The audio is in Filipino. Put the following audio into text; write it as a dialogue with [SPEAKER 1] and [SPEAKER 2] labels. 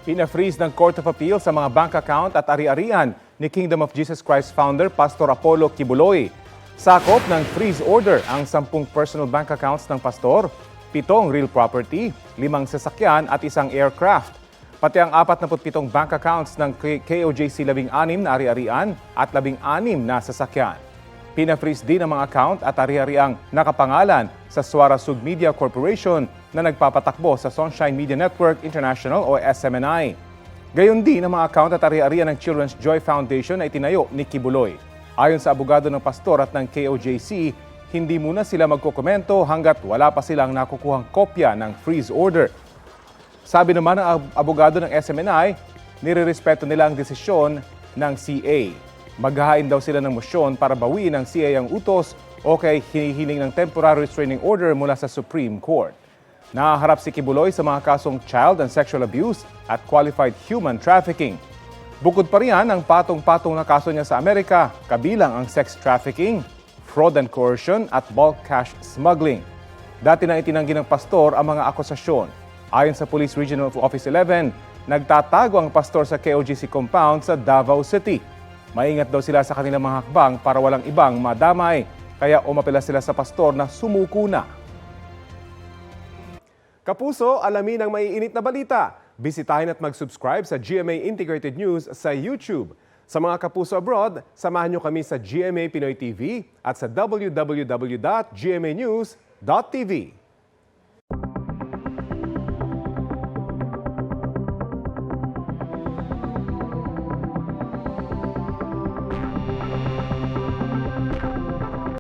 [SPEAKER 1] Pina-freeze ng Court of Appeal sa mga bank account at ari-arian ni Kingdom of Jesus Christ founder Pastor Apollo Kibuloy. Sakop ng freeze order ang 10 personal bank accounts ng pastor, 7 real property, 5 sasakyan at 1 aircraft. Pati ang 47 bank accounts ng KOJC 16 na ari-arian at 16 na sasakyan. Pina-freeze din ang mga account at ari-ariang nakapangalan sa Suara Sug Media Corporation na nagpapatakbo sa Sunshine Media Network International o SMNI. Gayon din ang mga account at ari-arian ng Children's Joy Foundation na itinayo ni Kibuloy. Ayon sa abogado ng pastor at ng KOJC, hindi muna sila magkokomento hanggat wala pa silang nakukuhang kopya ng freeze order. Sabi naman ng abogado ng SMNI, nirerespeto nila ang desisyon ng CA. Maghahain daw sila ng mosyon para bawiin ng CA ang utos o kay hinihiling ng temporary restraining order mula sa Supreme Court. Nahaharap si Kibuloy sa mga kasong child and sexual abuse at qualified human trafficking. Bukod pa riyan ang patong-patong na kaso niya sa Amerika, kabilang ang sex trafficking, fraud and coercion at bulk cash smuggling. Dati na itinanggi ng pastor ang mga akusasyon. Ayon sa Police Regional Office 11, nagtatago ang pastor sa KOJC compound sa Davao City. Maingat daw sila sa kanilang mga hakbang para walang ibang madamay, kaya umapela sila sa pastor na sumuko na. Kapuso, alamin ang maiinit na balita. Bisitahin at mag-subscribe sa GMA Integrated News sa YouTube. Sa mga kapuso abroad, samahan nyo kami sa GMA Pinoy TV at sa www.gmanews.tv.